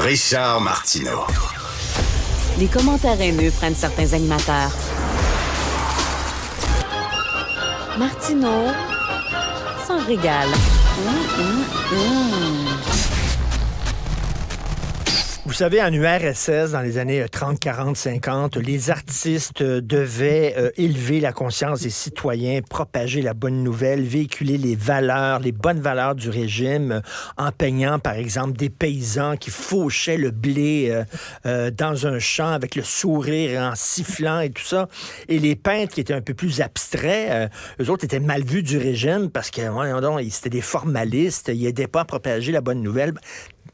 Richard Martineau. Les commentaires haineux prennent certains animateurs. Martineau s'en régale. Vous savez, en URSS, dans les années 30, 40, 50, les artistes devaient élever la conscience des citoyens, propager la bonne nouvelle, véhiculer les valeurs, les bonnes valeurs du régime, en peignant, par exemple, des paysans qui fauchaient le blé dans un champ avec le sourire, en sifflant et tout ça. Et les peintres qui étaient un peu plus abstraits, eux autres étaient mal vus du régime parce que, c'était des formalistes, ils n'aidaient pas à propager la bonne nouvelle.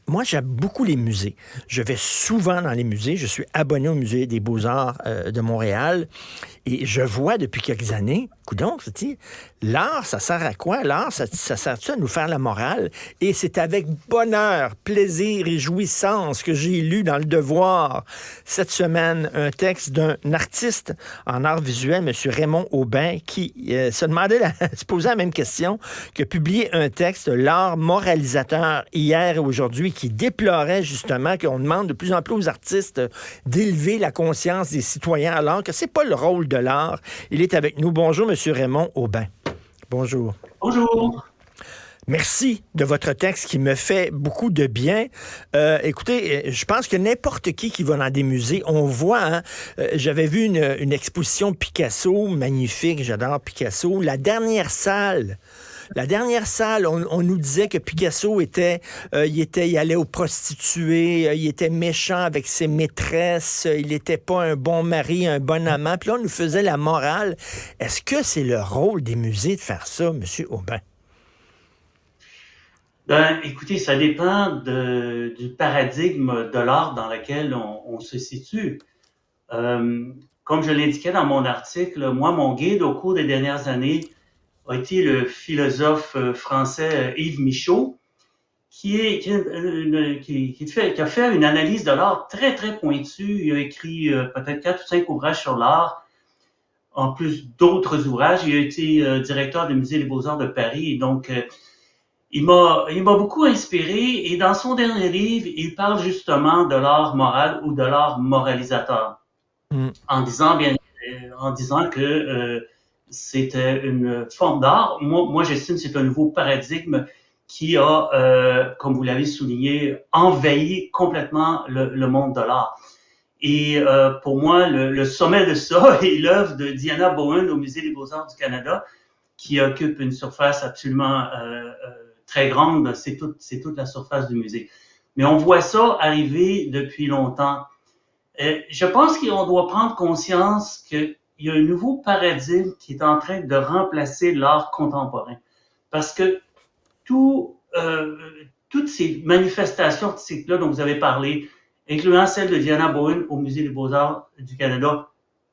Moi, j'aime beaucoup les musées. Je vais souvent dans les musées. Je suis abonné au Musée des Beaux-Arts de Montréal. Et je vois depuis quelques années, coudonc, l'art, ça sert à quoi? L'art, ça sert-tu à nous faire la morale? Et c'est avec bonheur, plaisir et jouissance que j'ai lu dans Le Devoir cette semaine un texte d'un artiste en art visuel, M. Raymond Aubin, qui se posait la même question, qui a publié un texte, L'art moralisateur, hier et aujourd'hui, qui déplorait justement qu'on demande de plus en plus aux artistes d'élever la conscience des citoyens, alors que c'est pas le rôle de l'art. Il est avec nous. Bonjour, M. Raymond Aubin. Bonjour. Bonjour. Merci de votre texte qui me fait beaucoup de bien. Écoutez, je pense que n'importe qui va dans des musées, on voit, j'avais vu une exposition Picasso, magnifique, j'adore Picasso. La dernière salle, on nous disait que Picasso il allait aux prostituées, il était méchant avec ses maîtresses, il n'était pas un bon mari, un bon amant. Puis là, on nous faisait la morale. Est-ce que c'est le rôle des musées de faire ça, M. Aubin? Écoutez, ça dépend du paradigme de l'art dans lequel on se situe. Comme je l'indiquais dans mon article, moi, mon guide au cours des dernières années a été le philosophe français Yves Michaud, qui a fait une analyse de l'art très, très pointue. Il a écrit peut-être 4 ou 5 ouvrages sur l'art, en plus d'autres ouvrages. Il a été directeur du Musée des Beaux-Arts de Paris. Et donc, il m'a beaucoup inspiré. Et dans son dernier livre, il parle justement de l'art moral ou de l'art moralisateur. En disant que c'était une forme d'art. Moi, j'estime que c'est un nouveau paradigme qui a, comme vous l'avez souligné, envahi complètement le monde de l'art. Et pour moi, le sommet de ça est l'œuvre de Diana Bowen au Musée des Beaux-Arts du Canada, qui occupe une surface absolument très grande. C'est toute la surface du musée. Mais on voit ça arriver depuis longtemps. Je pense qu'on doit prendre conscience qu'il y a un nouveau paradigme qui est en train de remplacer l'art contemporain. Parce que toutes ces manifestations artistiques-là dont vous avez parlé, incluant celle de Diana Bowen au Musée des Beaux-Arts du Canada,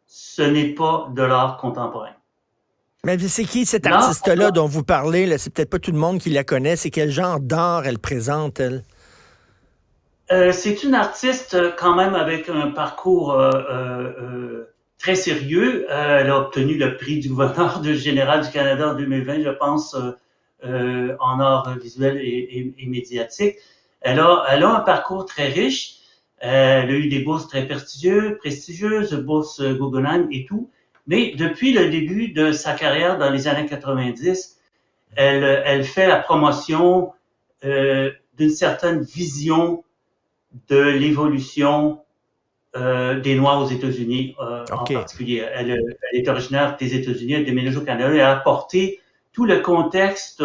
ce n'est pas de l'art contemporain. Mais c'est qui cette artiste-là dont vous parlez? Là? C'est peut-être pas tout le monde qui la connaît. C'est quel genre d'art elle présente, elle? C'est une artiste quand même avec un parcours très sérieux. Elle a obtenu le prix du gouverneur général du Canada en 2020, je pense, en art visuel et médiatique. Elle a un parcours très riche. Elle a eu des bourses très prestigieuses, bourses Guggenheim et tout. Mais depuis le début de sa carrière dans les années 90, elle fait la promotion d'une certaine vision de l'évolution des Noirs aux États-Unis en particulier. Elle est originaire des États-Unis, elle déménage au Canada et a apporté tout le contexte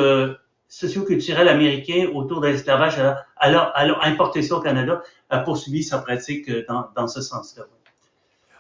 socio-culturel américain autour de l'esclavage. Elle a importé ça au Canada, a poursuivi sa pratique dans ce sens-là.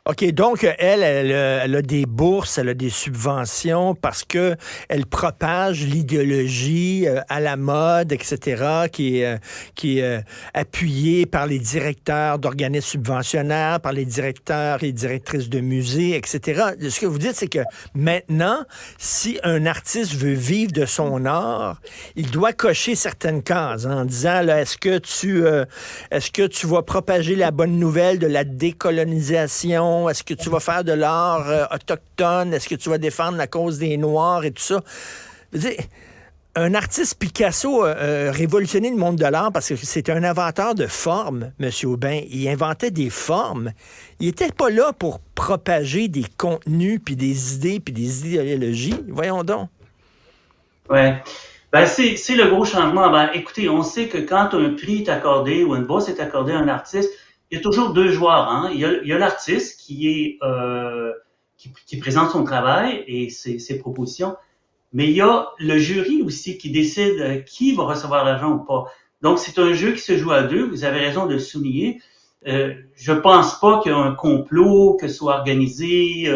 OK, donc elle a des bourses, elle a des subventions parce que elle propage l'idéologie à la mode, etc., qui est appuyée par les directeurs d'organismes subventionnaires, par les directeurs et directrices de musées, etc. Ce que vous dites, c'est que maintenant, si un artiste veut vivre de son art, il doit cocher certaines cases en disant, là, est-ce que tu vas propager la bonne nouvelle de la décolonisation? Est-ce que tu vas faire de l'art autochtone? Est-ce que tu vas défendre la cause des Noirs et tout ça? Un artiste Picasso a révolutionné le monde de l'art parce que c'est un inventeur de formes, M. Aubin. Il inventait des formes. Il n'était pas là pour propager des contenus, puis des idées, puis des idéologies. Voyons donc. Ouais. Ben, c'est le gros changement. Ben, écoutez, on sait que quand un prix est accordé ou une bourse est accordée à un artiste, il y a toujours deux joueurs. Hein. Il y a l'artiste qui présente son travail et ses propositions, mais il y a le jury aussi qui décide qui va recevoir l'argent ou pas. Donc, c'est un jeu qui se joue à deux. Vous avez raison de le souligner. Je pense pas qu'il y a un complot que soit organisé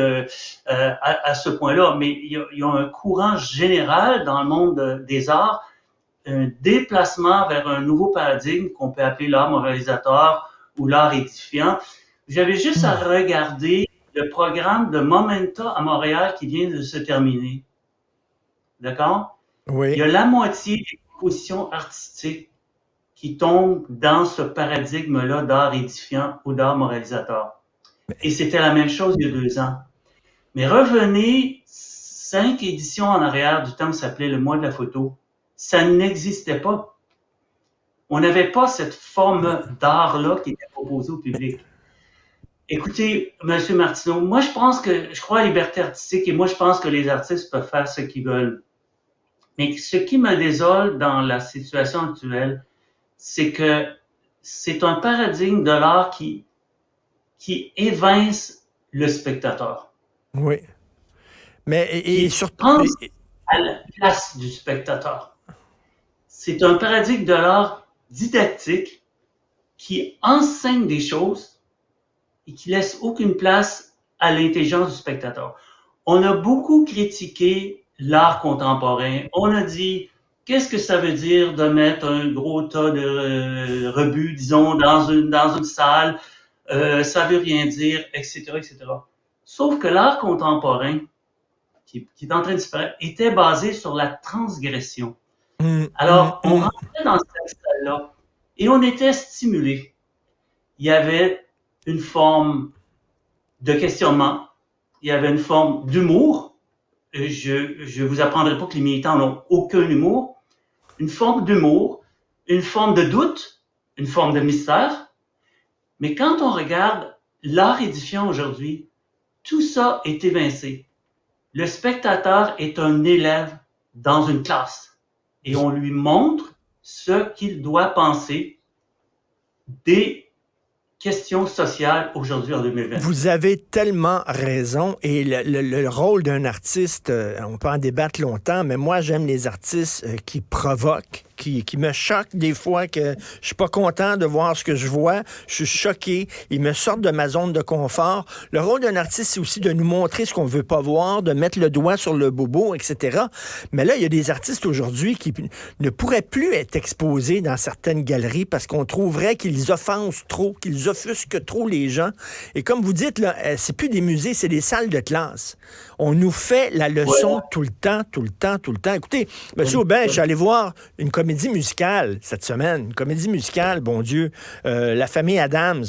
à ce point-là, mais il y a un courant général dans le monde des arts, un déplacement vers un nouveau paradigme qu'on peut appeler l'art moralisateur ou l'art édifiant. J'avais juste à regarder le programme de Momenta à Montréal qui vient de se terminer. D'accord? Oui. Il y a la moitié des propositions artistiques qui tombent dans ce paradigme-là d'art édifiant ou d'art moralisateur. Et c'était la même chose il y a 2 ans. Mais revenez 5 éditions en arrière du temps qui s'appelait le mois de la photo. Ça n'existait pas. On n'avait pas cette forme d'art-là qui était proposée au public. Écoutez, M. Martineau, moi je crois à la liberté artistique et moi je pense que les artistes peuvent faire ce qu'ils veulent. Mais ce qui me désole dans la situation actuelle, c'est que c'est un paradigme de l'art qui évince le spectateur. Oui. Mais et surtout pense à la place du spectateur. C'est un paradigme de l'art didactique qui enseigne des choses et qui laisse aucune place à l'intelligence du spectateur. On a beaucoup critiqué l'art contemporain. On a dit qu'est-ce que ça veut dire de mettre un gros tas de rebuts, disons, dans une salle? Ça veut rien dire, etc., etc. Sauf que l'art contemporain, qui est en train de disparaître, était basé sur la transgression. Alors, on rentrait dans cette salle-là et on était stimulé. Il y avait une forme de questionnement, il y avait une forme d'humour. Je vous apprendrai pas que les militants n'ont aucun humour. Une forme d'humour, une forme de doute, une forme de mystère. Mais quand on regarde l'art édifiant aujourd'hui, tout ça est évincé. Le spectateur est un élève dans une classe et on lui montre ce qu'il doit penser des questions sociales aujourd'hui en 2020. Vous avez tellement raison. Et le rôle d'un artiste, on peut en débattre longtemps, mais moi, j'aime les artistes qui provoquent, qui me choquent des fois, que je suis pas content de voir ce que je vois. Je suis choqué. Ils me sortent de ma zone de confort. Le rôle d'un artiste, c'est aussi de nous montrer ce qu'on veut pas voir, de mettre le doigt sur le bobo, etc. Mais là, il y a des artistes aujourd'hui qui ne pourraient plus être exposés dans certaines galeries parce qu'on trouverait qu'ils offensent trop, qu'ils offusquent trop les gens. Et comme vous dites, là, c'est plus des musées, c'est des salles de classe. On nous fait la leçon tout le temps. Écoutez, M. Aubin, je suis allé voir une comédie musicale cette semaine. Une comédie musicale, bon Dieu, La famille Adams.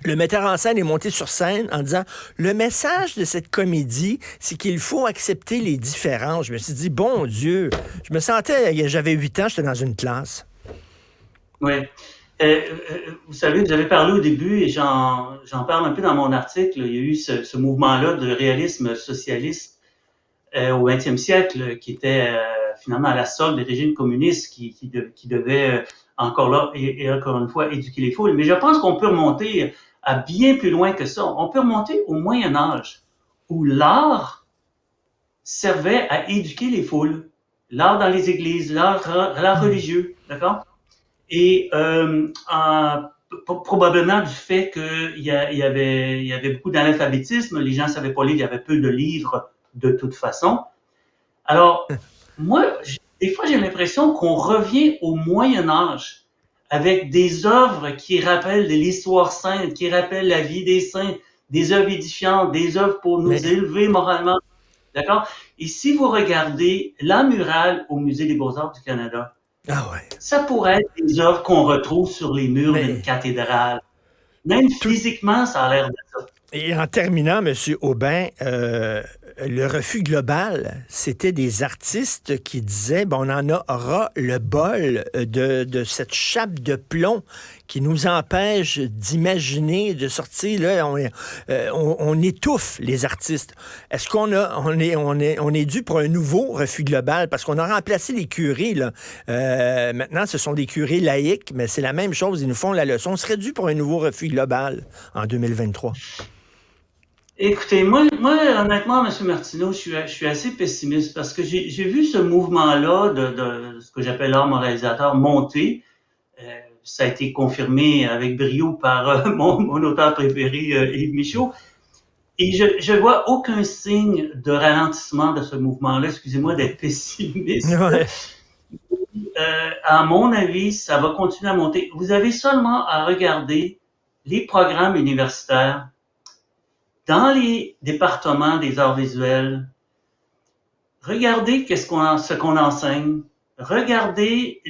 Le metteur en scène est monté sur scène en disant « Le message de cette comédie, c'est qu'il faut accepter les différences. » Je me suis dit « Bon Dieu! » Je me sentais, j'avais 8 ans, j'étais dans une classe. Oui. Vous savez, vous avez parlé au début, et j'en parle un peu dans mon article, il y a eu ce mouvement-là de réalisme socialiste au 20e siècle qui était finalement à la solde des régimes communistes qui devaient encore là et encore une fois éduquer les foules. Mais je pense qu'on peut remonter à bien plus loin que ça. On peut remonter au Moyen Âge où l'art servait à éduquer les foules. L'art dans les églises, l'art religieux, d'accord? Et probablement du fait qu'il y avait beaucoup d'analphabétisme, les gens ne savaient pas lire, il y avait peu de livres de toute façon. Alors, moi, des fois, j'ai l'impression qu'on revient au Moyen Âge avec des œuvres qui rappellent de l'histoire sainte, qui rappellent la vie des saints, des œuvres édifiantes, des œuvres pour nous élever moralement. D'accord? Et si vous regardez la murale au Musée des Beaux-Arts du Canada, ça pourrait être des œuvres qu'on retrouve sur les murs d'une cathédrale. Même physiquement, ça a l'air de ça. Et en terminant, M. Aubin, le refus global, c'était des artistes qui disaient, on en aura le bol de cette chape de plomb qui nous empêche d'imaginer, de sortir. Là, on étouffe les artistes. Est-ce on est dû pour un nouveau refus global? Parce qu'on a remplacé les curés. Là. Maintenant, ce sont des curés laïcs, mais c'est la même chose. Ils nous font la leçon. On serait dû pour un nouveau refus global en 2023. Écoutez, moi, honnêtement, M. Martineau, je suis assez pessimiste parce que j'ai vu ce mouvement-là de ce que j'appelle l'art moralisateur monter. Ça a été confirmé avec brio par mon auteur préféré, Yves Michaud. Et je vois aucun signe de ralentissement de ce mouvement-là. Excusez-moi d'être pessimiste. Ouais. À mon avis, ça va continuer à monter. Vous avez seulement à regarder les programmes universitaires dans les départements des arts visuels. Regardez ce qu'on enseigne. Regardez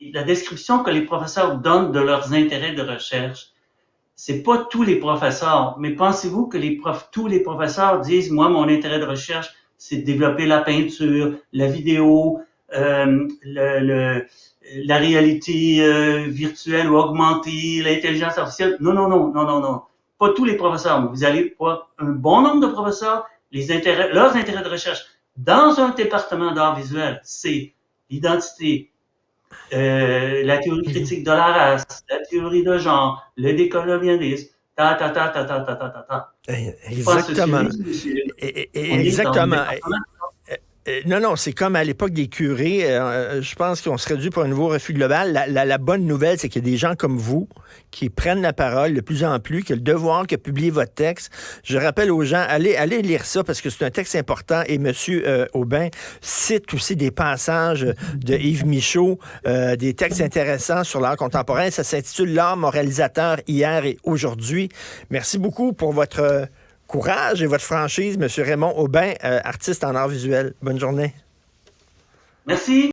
la description que les professeurs donnent de leurs intérêts de recherche. C'est pas tous les professeurs, mais pensez-vous que tous les professeurs disent, moi, mon intérêt de recherche, c'est de développer la peinture, la vidéo, la réalité virtuelle ou augmentée, l'intelligence artificielle. Non. Pas tous les professeurs, mais vous allez voir un bon nombre de professeurs, leurs intérêts de recherche dans un département d'art visuel, c'est l'identité, la théorie critique de la race, la théorie de genre, le décolonialisme, Exactement. Exactement. Non, c'est comme à l'époque des curés. Je pense qu'on serait dû pour un nouveau refus global. La bonne nouvelle, c'est qu'il y a des gens comme vous qui prennent la parole de plus en plus, qui ont le devoir de publier votre texte. Je rappelle aux gens, allez lire ça parce que c'est un texte important. Et M. Aubin cite aussi des passages de Yves Michaud, des textes intéressants sur l'art contemporain. Ça s'intitule « L'art moralisateur hier et aujourd'hui ». Merci beaucoup pour votre courage et votre franchise, M. Raymond Aubin, artiste en art visuel. Bonne journée. Merci.